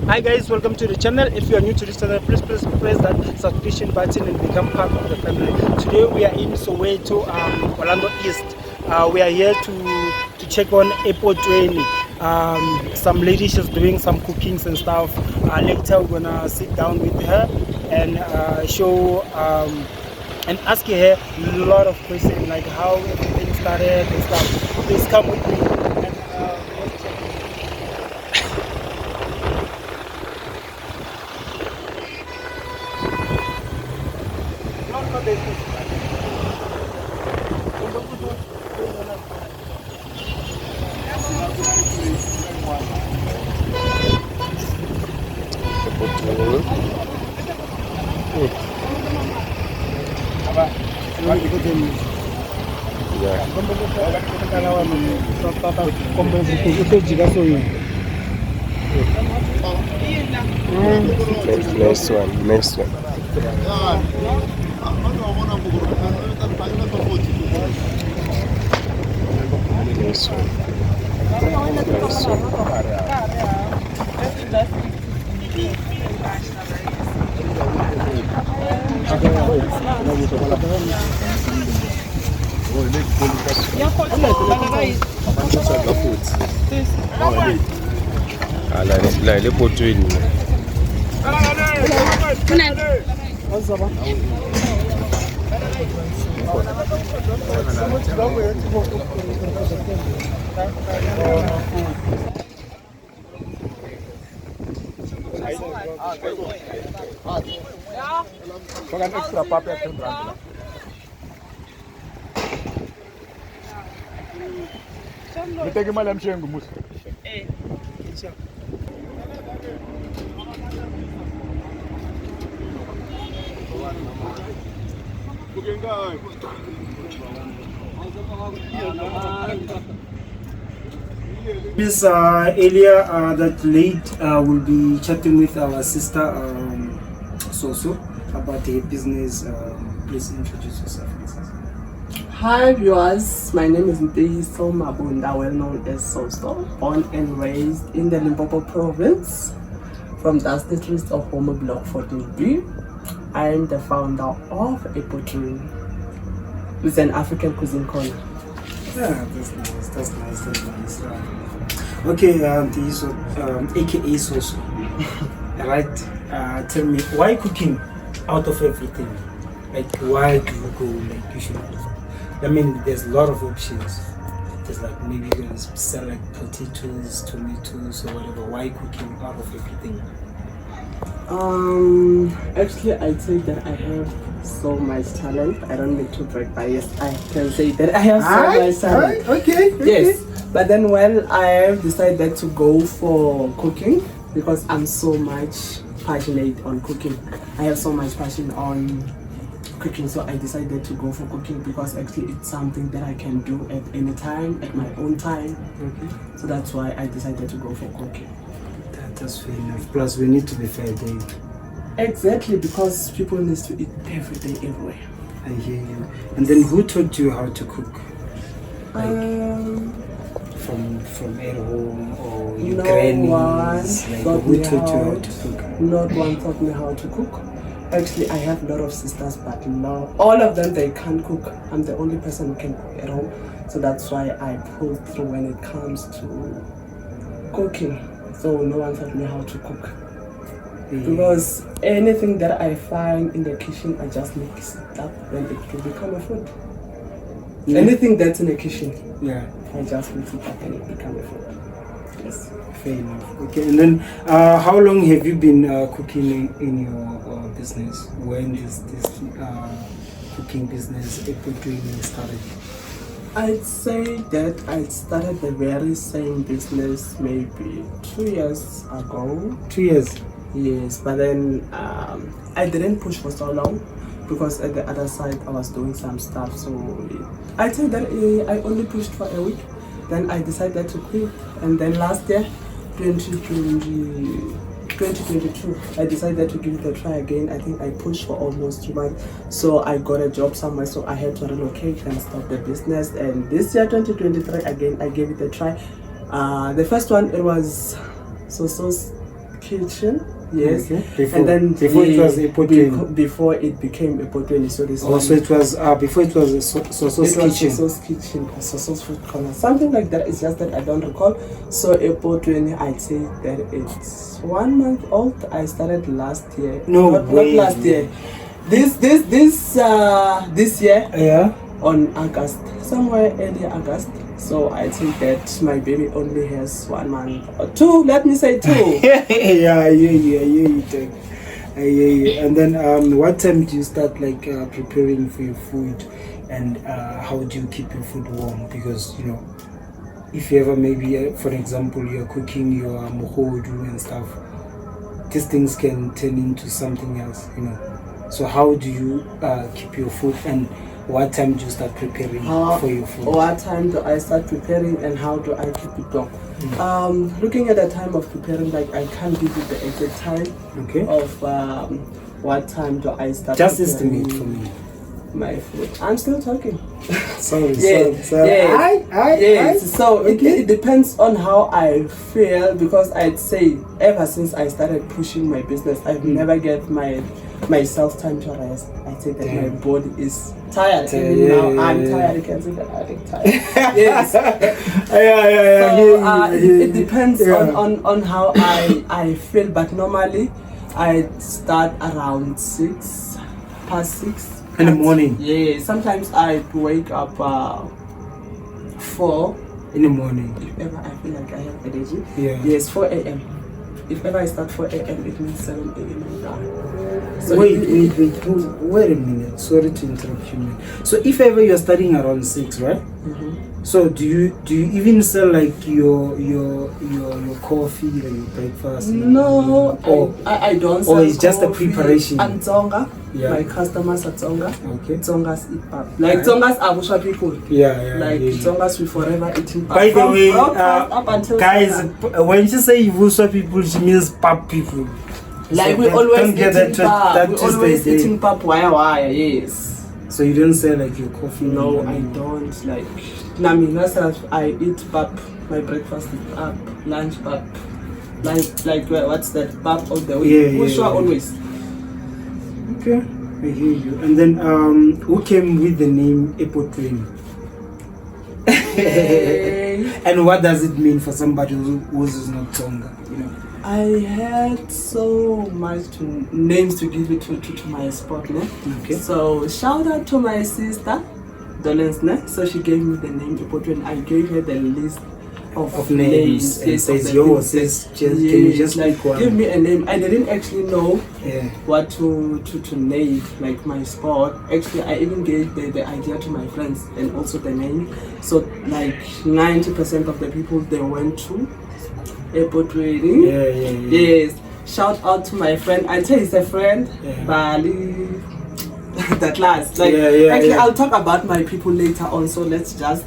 Hi guys, welcome to the channel. If you are new to this channel, please press that subscription button and become part of the family. Today we are in Soweto, Orlando East. We are here to check on Epotweni. Some lady, she's doing some cookings and stuff. Later we're gonna sit down with her and show and ask her a lot of questions like how everything started and stuff. Please come with me. Next one. Nice one. La Epotweni. Extra paper. Niteke mali amshengu musa. This earlier that late will be chatting with our sister SOSO about her business. Please introduce yourself. Hi viewers, my name is Ntiyiso Mabunda, well known as SOSO, born and raised in the Limpopo province from the district of Homo Block 14B. I am the founder of Epotweni. It's an African cuisine corner. Yeah, that's nice. Okay, Ntiyiso, aka SOSO. Right? Tell me, why cooking out of everything? Like, why do you go like you should? I mean, there's a lot of options. There's like maybe you can sell like potatoes, tomatoes, or whatever. Why cooking out of everything? Actually, I'd say that I have so much talent. I don't need to brag, but yes, I can say that I have so much talent. Okay. Yes, but then I have decided to go for cooking because I'm so much passionate on cooking. I have so much passion on cooking, so I decided to go for cooking because actually it's something that I can do at any time, at my own time. So that's why I decided to go for cooking. That's fair enough. Plus, we need to be fair, Dave. Exactly, because people need to eat every day, everywhere. I hear you. And then who taught you how to cook? From at home or your grannies? Who taught you how to cook? Not one taught me how to cook. Actually, I have a lot of sisters, but no, all of them, they can't cook. I'm the only person who can cook at home. So that's why I pull through when it comes to cooking. So no one taught me how to cook. Because anything that I find in the kitchen, I just mix it up and it will become a food. Anything that's in the kitchen, I just mix it up and it becomes a food. Yes. Fair enough. Okay, and then how long have you been cooking in your business? When is this cooking business Epotweni started? I'd say that I started the very same business maybe 2 years ago. 2 years? Yes, but then I didn't push for so long because at the other side I was doing some stuff. So I'd say that I only pushed for a week. Then I decided to quit, and then last year 2022, I decided to give it a try again. I think I pushed for almost 2 months, so I got a job somewhere, so I had to relocate and stop the business. And this year 2023 again, I gave it a try. The first one, it was SOSO's kitchen. Yes, Okay. Before, and then before it was Epotweni. before it became Epotweni. So this Also, it was before it was a SOSO's kitchen. SOSO's kitchen, SOSO's food corner, something like that. It's just that I don't recall. So Epotweni, I'd say that it's 1 month old. I started last year. No not way. last year. This year. Yeah. On August, somewhere early August. So I think that my baby only has 1 month or 2. Let me say 2. Yeah, I hear you. I hear you. And then, what time do you start like preparing for your food, and how do you keep your food warm? Because you know, if you ever maybe, for example, you're cooking your mohodu and stuff, these things can turn into something else, you know. So how do you keep your food, and what time do you start preparing for your food? What time do I start preparing, and how do I keep it warm? Looking at the time of preparing, like I can't give you the exact time. Okay. Of what time do I start? Just estimate for me. My food. I'm still talking. Sorry. Yes. So it depends on how I feel, because I'd say ever since I started pushing my business, I've never get myself time to rest. I say that my body is tired. Even now I'm tired. You can see that I'm tired. Yes. It depends on how I feel, but normally I start around 6:06. In the morning? Yeah, sometimes I wake up 4 in the morning. If ever I feel like I have energy. Yeah. Yes, 4 a.m. If ever I start 4 a.m, it means 7 a.m. I'm done. So wait a minute. Sorry to interrupt you, man. So if ever you're studying around 6, right? So do you even sell like your coffee and your breakfast? No, I don't sell. Or it's just a coffee. preparation. And Tsonga. Yeah. My customers are Tsonga. Okay. Tsongas eat pap. Like Tsongas are Busha people. Like Tsongas we forever eating pap. By the way, up until guys, when she say Busha people, she means pap people. Like so we always eating pap. We always eating pap wire. Yes. So you don't sell like your coffee? No, I don't. Like myself, I eat pap. My breakfast is pap, lunch pap. Like what's that? Pap all the way. Always. Okay, I hear you. And then who came with the name Epotweni? And what does it mean for somebody who's not Tonga? You know, I had so much names to give it to my sport, ne? Okay. So shout out to my sister, Dolens, ne? So she gave me the name Epotweni. I gave her the list of names. And says yours. Can you just like one? Give me a name. I didn't actually know what to name like my sport. Actually, I even gave the idea to my friends and also the name. So like 90% of the people, they went to Epotweni. Yes. Shout out to my friend. I tell you, it's a friend. Bali. That last. Like actually, I'll talk about my people later on. So let's just.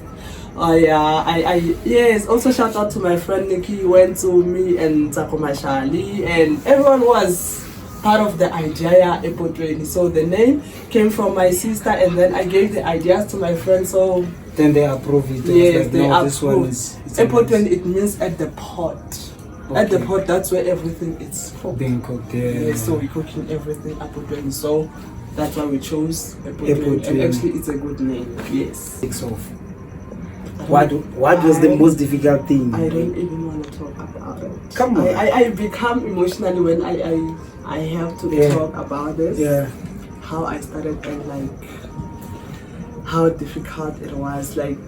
Yes. Also shout out to my friend Nikki. Went to me and Takoma Shali, and everyone was part of the idea Epotweni. So the name came from my sister, and then I gave the ideas to my friends. So then they approved it. Yes, like, they approved. This one is Epotweni. It means at the pot. Okay. At the pot, that's where everything is cooked. Being cooked. Yes, so we're cooking everything Epotweni. So that's why we chose Epotweni. And actually, it's a good name. Yes. Takes off. What was the most difficult thing? I don't even want to talk about it. Come on. I become emotionally when I have to talk about this. Yeah. How I started and like how difficult it was, like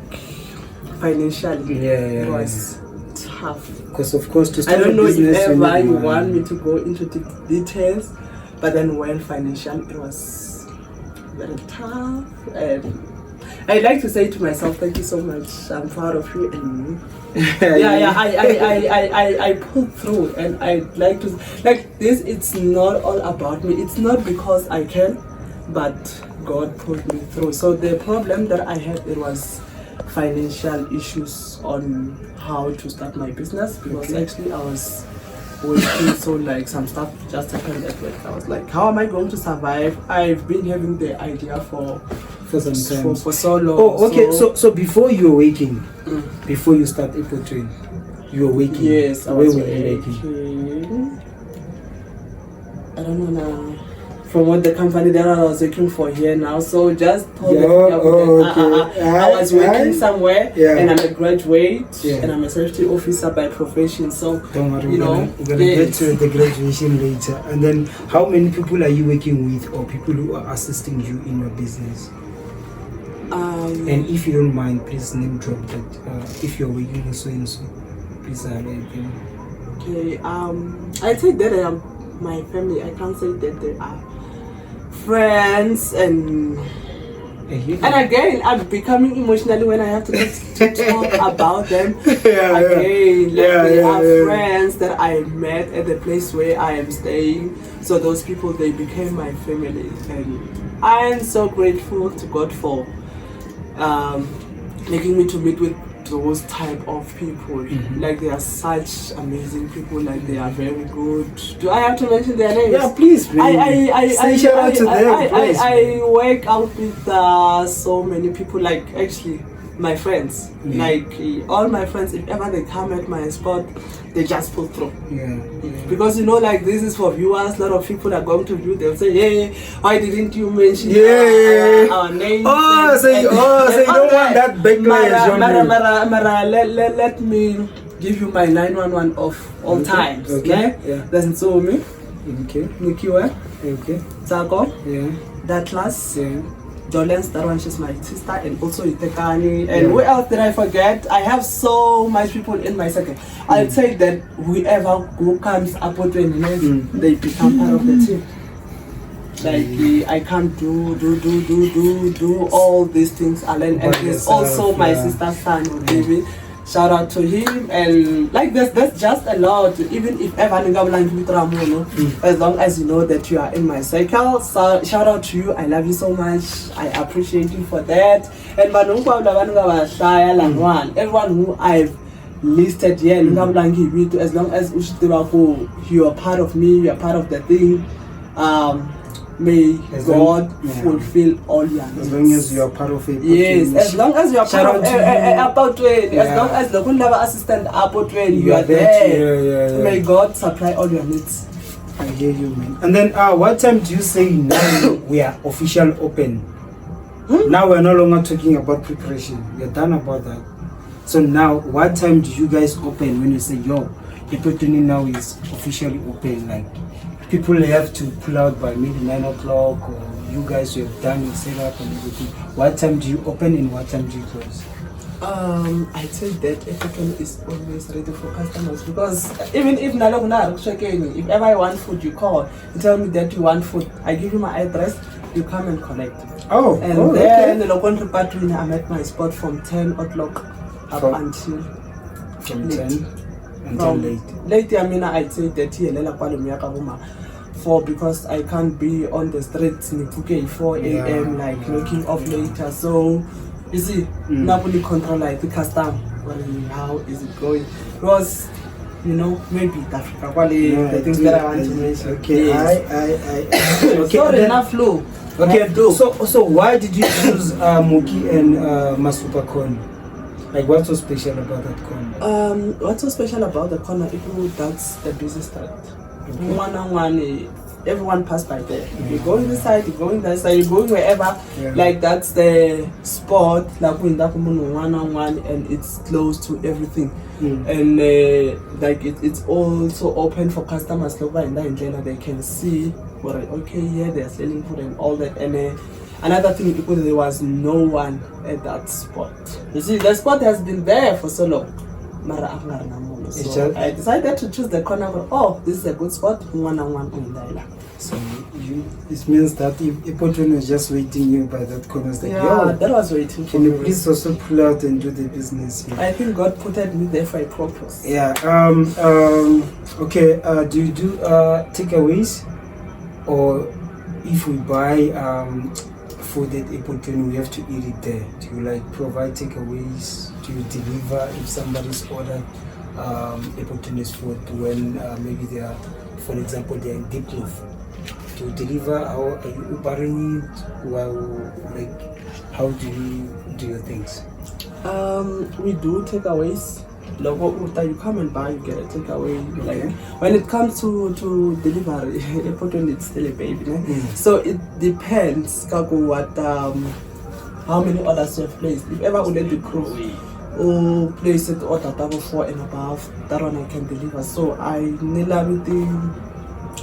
financially. It was tough. Because of course to start I don't know if ever you want want me to go into the details, but then when financially it was very tough, and I like to say to myself, thank you so much. I'm proud of you and I pulled through, and I like to like this. It's not all about me. It's not because I can, but God pulled me through. So the problem that I had, it was financial issues on how to start my business, because actually I was working, so like some stuff just happened at work. I was like, how am I going to survive? I've been having the idea for some time, for so long. Oh, okay. So before you were waking, before you start Epotweni, you were waking. Yes, I Where was were you waking. I don't know now. Promote the company that I was working for here now. So just told Yeah, I was working somewhere and I'm a graduate Yeah. and I'm a safety officer by profession. So Don't worry, you know, we're gonna get to the graduation later. And then, how many people are you working with, or people who are assisting you in your business? And if you don't mind, please name drop that. If you're working with so and so, please highlight them. Okay. I say that I am my family. I can't say that they are friends and again I'm becoming emotionally when I have to talk about them. They are friends that I met at the place where I am staying. So those people, they became my family, and I am so grateful to God for making me to meet with those type of people. Like they are such amazing people, like they are very good. Do I have to mention their names? Yeah, please. Say shout out to them. I work out with so many people, like actually my friends, like all my friends, if ever they come at my spot, they just pull through. Because you know, like this is for viewers, a lot of people are going to view, they'll say, hey, why didn't you mention our names? So you don't want that backlash on you. Let me give you my 911 of all times. Okay? That's Nsomi. Okay. Nikiwe. Okay. Zako. Yeah. Datlas. Yeah. Jolens, that one, she's my sister, and also Itekani. And who else did I forget? I have so much people in my circle. I'll say that whoever who comes Epotweni, they become part of the team. Like I can't do all these things alone. And he's also my sister's son, David. Shout out to him, and like that's just a lot. Even if ever as long as you know that you are in my circle, so shout out to you. I love you so much. I appreciate you for that. And everyone who I've listed here, as long as you are part of me, you are part of the thing. May God fulfill all your needs. As long as you are part of it. Yes, as long as you are part of Epotweni, as long as the Kundava assistant Epotweni, you are there. May God supply all your needs. I hear you, man. And then, what time do you say now we are official open? Now we're no longer talking about preparation. We're done about that. So now, what time do you guys open when you say, yo, Epotweni now is officially open? Like, people have to pull out by maybe 9 o'clock, or you guys have done your setup and everything. What time do you open and what time do you close? I say that Epotweni is always ready for customers, because even if if ever I want food, you call, you tell me that you want food, I give you my address, you come and collect. Then the local Epotweni, I'm at my spot from 10 o'clock up until from late. 10 until late. Late, I mean, I'd say that here, 4, because I can't be on the streets 4 a.m. like knocking off later. So you see, nobody control like the custom. How is it going? Because you know, maybe Africa, the things that I want to mention. Okay, okay. Sorry, enough flow. Okay, so why did you choose Mooki and Masupa corn? Like, what's so special about that corner? What's so special about the corner? That's the busy start. One, everyone pass by there. You go in this side, you go in that side, you going wherever. Like that's the spot. Like we one, and it's close to everything. And like it's also open for customers. They can see. Okay, yeah, they're selling food and all that. And another thing, because there was no one at that spot. You see, the spot has been there for so long. So I decided to choose the corner. Oh, this is a good spot. One. So this means that if Epotweni was just waiting you by that corner, like, that was waiting for can me. you please also pull out and do the business here? I think God put me there for a purpose. Okay. Do you do takeaways, or if we buy food at Epotweni, we have to eat it there? Do you like provide takeaways? Do you deliver if somebody's ordered Epotweni's food when maybe they are, for example, they are in deep cloth? Do you deliver, or are you Ubering it? Well, like, how do you do your things? We do takeaways, Logo uta, you come and buy, you get a takeaway. Like when it comes to delivery, Epotweni it's still a baby. So it depends what how many orders you have placed. If ever we let the crew or place it order double 4 and above, that one I can deliver. So I need with the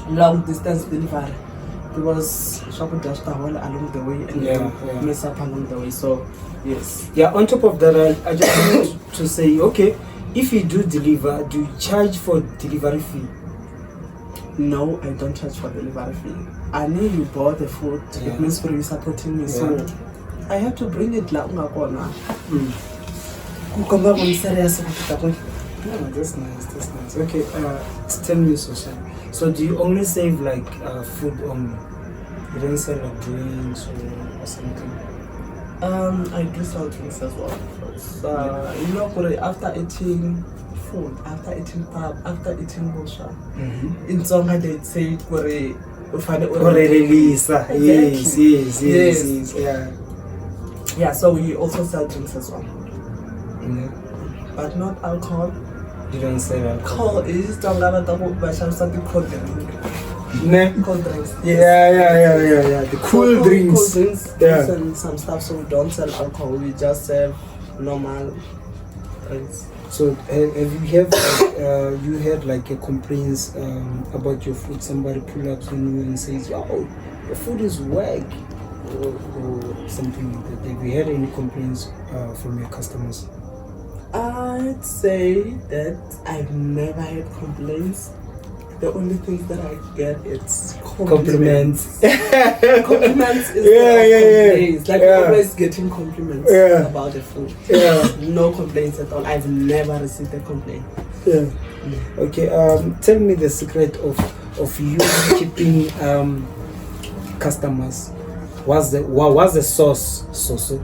long distance delivery because shop just along the way and mess up along the way. So yes. Yeah, on top of that, I just want to say, okay, if you do deliver, do you charge for delivery fee? No, I don't charge for delivery fee. I know you bought the food, it means for you supporting me, so I have to bring it like Oh, that's nice, that's nice. Okay, tell me, so do you only save like food only? You don't sell like drinks or something? I do sell drinks as well. You know, after eating food, after eating pub, after eating bullshit, in Tonga they say release. Yes, yeah. So we also sell drinks as well. But not alcohol. You don't sell alcohol. It's something called cold drinks. Yeah. The cool drinks. Cold drinks and some stuff. So we don't sell alcohol. We just sell normal drinks. So have you had like a complaints about your food? Somebody pull up on you and says, "Oh, your food is whack," or something like that. Have you had any complaints from your customers? I'd say that I've never had complaints. The only things that I get is compliments. Compliments is complaints. Like always getting compliments about the food. No complaints at all. I've never received a complaint. Okay. Tell me the secret of you keeping customers. What's the sauce, SOSO?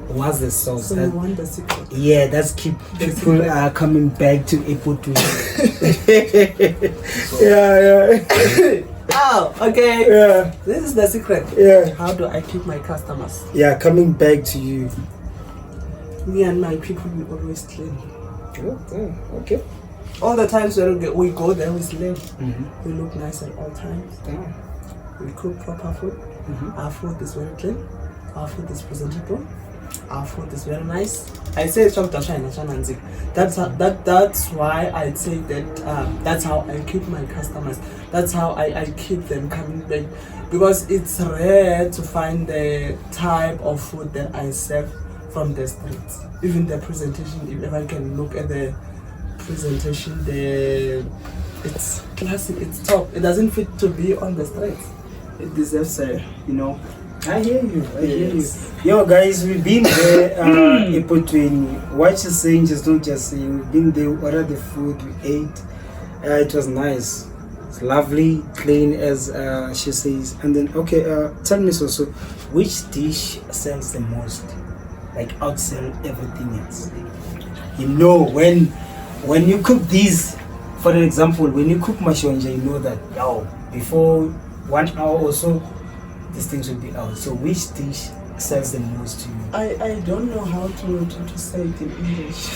What's the sauce? So you want the secret? Yeah, that's keep people coming back to Epotweni. Oh, okay. Yeah. This is the secret. Yeah. How do I keep my customers? Yeah, coming back to you. Me and my people, we always clean. Okay. All the times we go there, we slave. We look nice at all times. We cook proper food. Our food is very clean. Our food is presentable. Our food is very nice. I say that's why I say that that's how I keep my customers. That's how I keep them coming back, because it's rare to find the type of food that I serve from the streets. Even the presentation, if I can look at the presentation, it's classic, it's top. It doesn't fit to be on the streets. It deserves I hear you. Yo, guys, we've been there, Epotweni. What you're saying, just don't just say. We've been there. What are the food we ate? It was nice. It's lovely, clean, as she says. And then, okay, tell me, SOSO, which dish sells the most? Like, outsell everything else. You know, when you cook these, for example, when you cook mashonja, you know that, before 1 hour or so, these things will be out. So which dish sells the most to you? I don't know how to say it in English.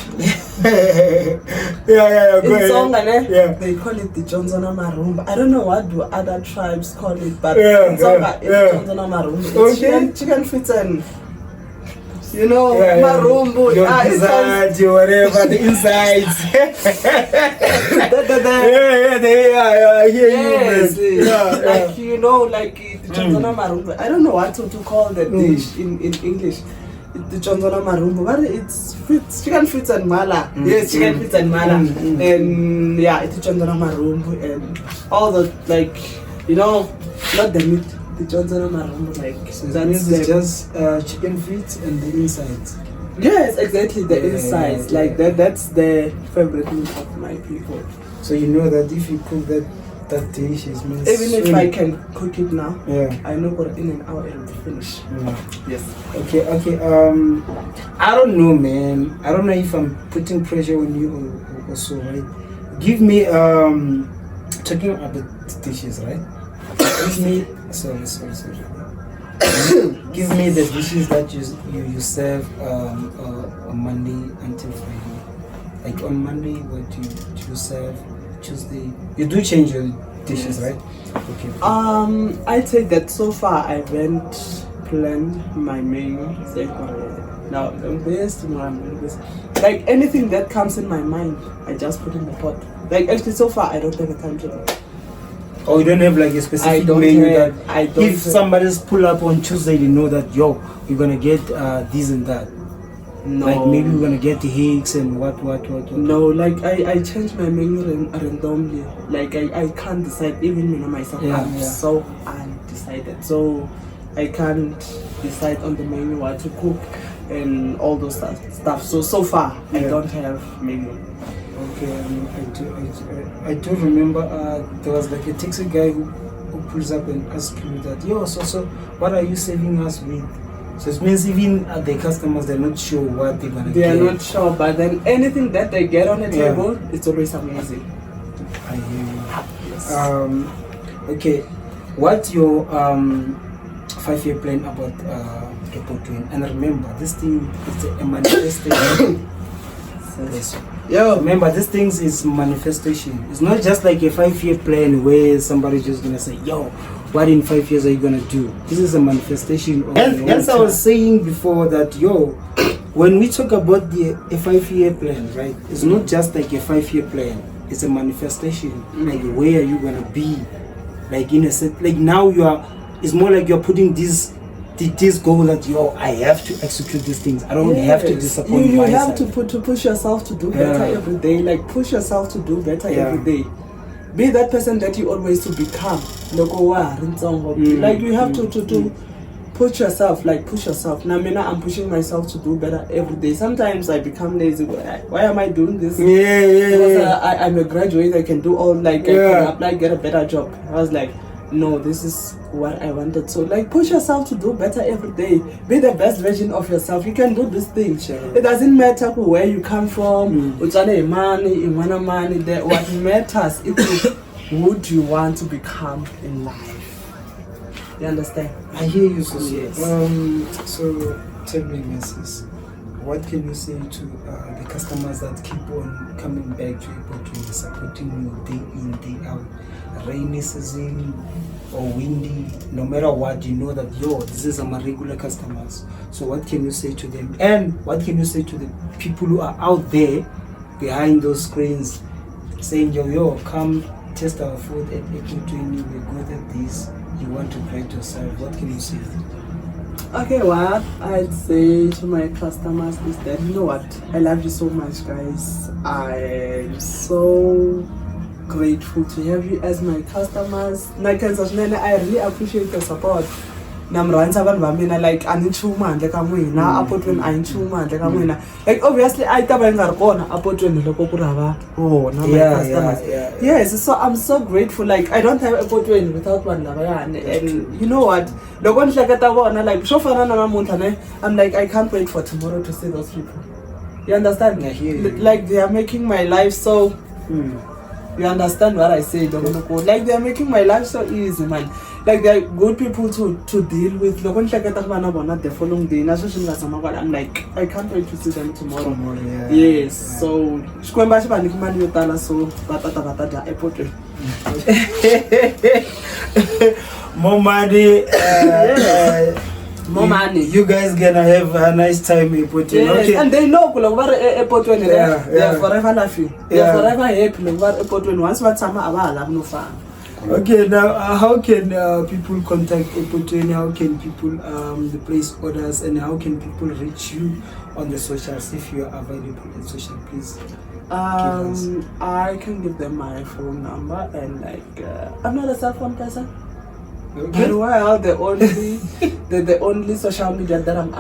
Go ahead. They call it the Johnsona Marumba. I don't know what do other tribes call it, but in Tsonga, it's Johnsona Marumba. It's chicken feet and marumbu. Inside, whatever, the insides. Like the Johnsona Marumbu. I don't know what to call the dish in English. The Johnsona Marumbu, but it's chicken feet and mala. Yes, chicken feet and mala. And it's Johnsona Marumbu and all the not the meat. The Johnsona Marumbu, so that means it's just chicken feet and the insides. Yes, exactly, the insides. That's the favorite meat of my people. So you know that if you cook that dish, it means even if I can cook it now, I know for in an hour it will be finished. Yes. Okay. I don't know, man. I don't know if I'm putting pressure on you or so, right? Give me talking about the dishes, right? Give me sorry. Give me the dishes that you serve on Monday until Friday. Like on Monday, what do you serve? Tuesday, you do change your dishes, right? Okay. I take that so far I haven't planned my menu. Now the best one, like anything that comes in my mind, I just put in the pot. Like actually, so far I don't have a timetable. Oh, you don't have like a specific menu that if somebody's pull up on Tuesday, you know that you're gonna get this and that. No. Like maybe we're gonna get the Higgs and what. No, like I change my menu randomly. Like I can't decide, even me myself. I'm so undecided. So I can't decide on the menu what to cook and all those stuff. So far I don't have menu. Okay, I do remember there was like a taxi guy who pulls up and asks me that, so what are you serving us with? So it means even the customers, they're not sure what they're gonna get. They are not sure, but then anything that they get on the table, it's always amazing. I hear you. Yes. Okay, what's your 5-year plan about Epotweni? And remember, this thing is a manifestation. Remember, this thing is manifestation. It's not just like a 5-year plan where somebody's just gonna say, what in 5 years are you gonna do? This is a manifestation of as I was saying before that when we talk about a 5-year plan, right? It's not just like a 5-year plan. It's a manifestation. Like where are you gonna be? Like in a set, like now it's more like you're putting this goal that I have to execute these things. I don't have to disappoint you myself. have to push yourself to do better every day. Like push yourself to do better every day. Be that person that you always to become. Like you have to push yourself. Now I'm pushing myself to do better every day. Sometimes I become lazy. Why am I doing this? Because I'm a graduate. I can do all I can apply, get a better job. I was like, no, this is what I wanted. So like push yourself to do better every day. Be the best version of yourself. You can do this thing. It doesn't matter where you come from. What matters is who do you want to become in life. You understand? I hear you, so yes. So tell me, Mrs., what can you say to the customers that keep on coming back to Epotweni, supporting you day in, day out, rainy season or windy, no matter what, you know that this is my regular customers. So what can you say to them? And what can you say to the people who are out there behind those screens saying, come test our food at Epotweni, we're good at this, you want to grade yourself? What can you say? Okay, what I'd say to my customers is that, you know what, I love you so much, guys. I'm so grateful to have you as my customers. I really appreciate your support. Like obviously I yes, so I'm so grateful. Like I don't have Epotweni without one. And you know what, I'm like, I can't wait for tomorrow to see those people. You understand? Like they are making my life so you understand what I say? Like they are making my life so easy, man. Like they're good people to deal with. The following day, I'm like, I can't wait to see them tomorrow. Yes, so more money. More money. You guys gonna have a nice time in Epotweni. Yes, okay. And they know Epotweni. They are forever laughing. They are forever happy. Epotweni. Once what summer I no fun. Okay, now how can people contact Epotweni? How can people place orders, and how can people reach you on the socials if you are available on social? Please. I can give them my phone number and I'm not a cell phone person. Okay. But well, the only social media that I'm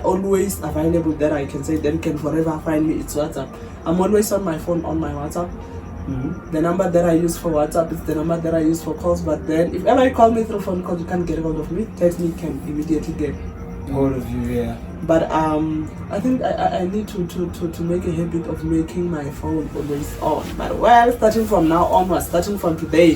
always available that I can say them can forever find me, it's WhatsApp. I'm always on my phone on my WhatsApp. The number that I use for WhatsApp is the number that I use for calls. But then if ever you call me through phone call, you can't get hold of me. Text me, can immediately get hold of you. Yeah. But I think I need to make a habit of making my phone always on. But well, starting from now onwards, starting from today,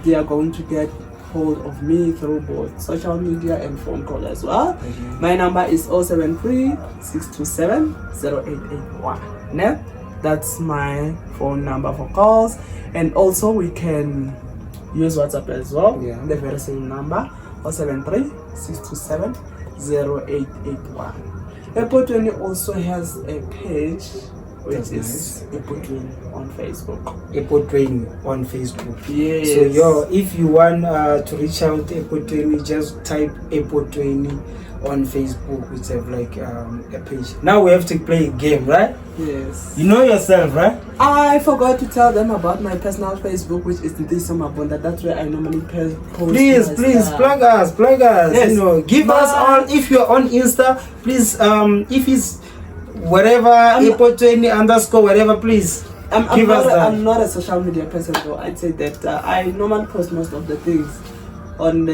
they are going to get hold of me through both social media and phone call as well. My number is 073 627 0881. That's my phone number for calls, and also we can use WhatsApp as well. Yeah. The very same number, 073 627 0881. Epotweni also has a page which That's is Epotweni on Facebook. Epotweni on Facebook. Yes. So if you want to reach out to Epotweni, just type Epotweni on Facebook, which have like a page. Now we have to play a game, right? Yes. You know yourself, right? I forgot to tell them about my personal Facebook, which is Ntiyiso Mabunda. That's where I normally post. Please, my please stuff. plug us. Yes. You know, give us all. If you're on Insta, please. If it's whatever Epotweni _ whatever, please give us that. I'm not a social media person, though. I'd say that I normally post most of the things on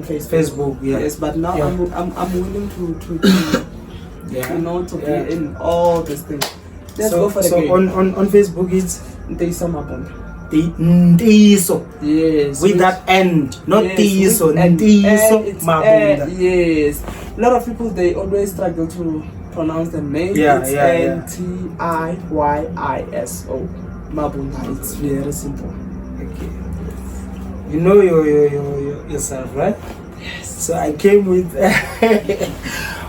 Facebook. Yeah. Yes, but now Yeah. I'm willing to Yeah. you know, to Yeah. be in all these things. Let's So, go for the game. on Facebook it's Ntiyiso Mabunda. the Ntiyiso Yes. with that end, not yes, Ntiyiso. with an Ntiyiso it's Mabunda. yes. A lot of people, they always struggle to pronounce the name. Yeah, It's yeah. Ntiyiso Mabunda. It's very simple. Okay. You know yourself, right? Yes. So I came with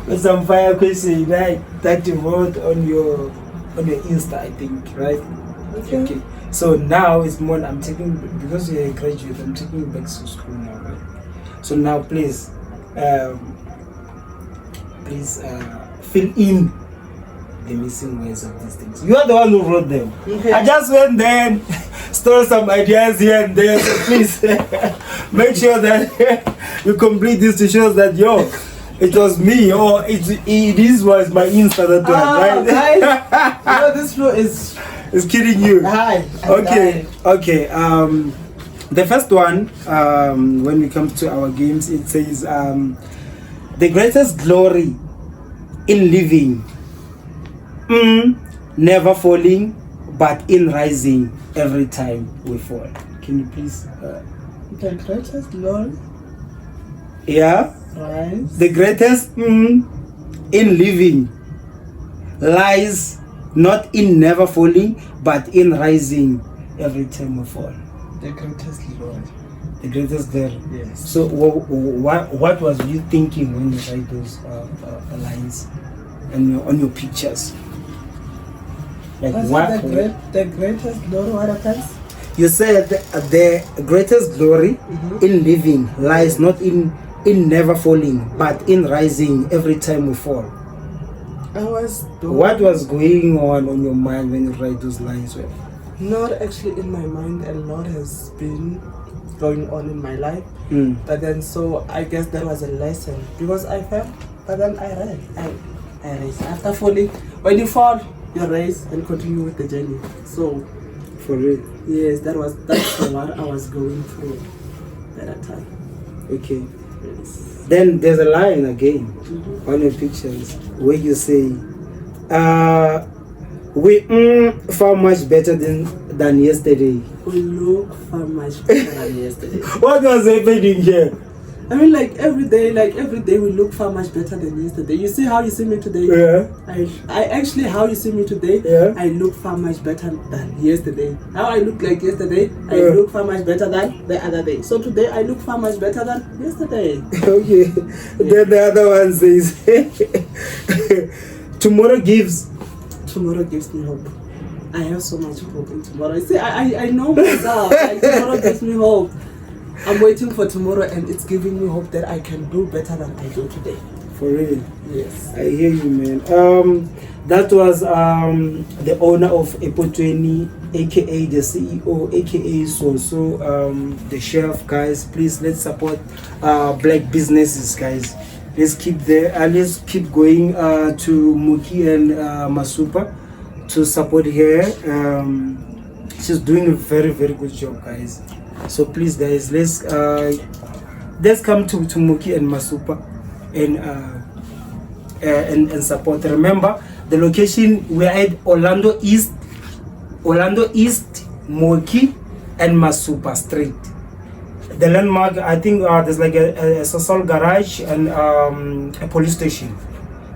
with some fire question that you wrote on your Insta, I think, right? Okay. So now it's more. I'm taking, because you're a graduate, I'm taking you back to school now, right? So now please fill in the missing words of these things. You are the one who wrote them. Okay. I just went there and stole some ideas here and there. So please make sure that you complete this to show that it was me, or this was my Insta that one, right? Guys, you know, this flow is It's kidding you. high. Okay. The first one, when we come to our games, it says the greatest glory in living, never falling, but in rising every time we fall. Can you please? The greatest Lord, Yeah. right? The greatest in living lies not in never falling, but in rising every time we fall. The greatest Lord. The greatest there. Yes. So what was you thinking when you write those lines on your pictures? Like what? The greatest Lord, what happens? You said the greatest glory in living lies not in never falling, but in rising every time we fall. What was going on your mind when you write those lines? Not actually in my mind. A lot has been going on in my life. But then, so I guess there was a lesson, because I fell, but then I ran. I raised. After falling, when you fall, you raise and continue with the journey. So, For real? yes, that's what I was going through at that time. Okay. Yes. Then there's a line again on your pictures where you say, we far much better than yesterday. We look far much better than yesterday. What was happening here? I mean, like every day we look far much better than yesterday. You see how you see me today? Yeah. I actually, how you see me today, Yeah. I look far much better than yesterday. How I look like yesterday, I Yeah. look far much better than the other day. So today I look far much better than yesterday. Okay. Then the other one says, tomorrow gives me hope. I have so much hope in tomorrow. You see, I know myself. Like, tomorrow gives me hope. I'm waiting for tomorrow, and it's giving me hope that I can do better than I do today. For real. Yes. I hear you, man. That was the owner of Epotweni, aka the CEO, aka SOSO, the chef, guys. Please, let's support black businesses, guys. Let's keep let's keep going to Mooki and Masupa to support her. She's doing a very, very good job, guys. So please, guys, let's come to Mooki and Masupa and support. Remember the location, we're at Orlando East, Mooki and Masupa Street. The landmark, I think there's like a SOSO garage and a police station.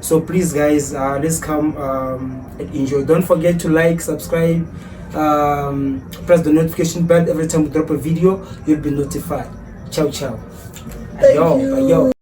So please guys, let's come and enjoy. Don't forget to like, subscribe, press the notification bell. Every time we drop a video, you'll be notified. Ciao ciao. Thank you.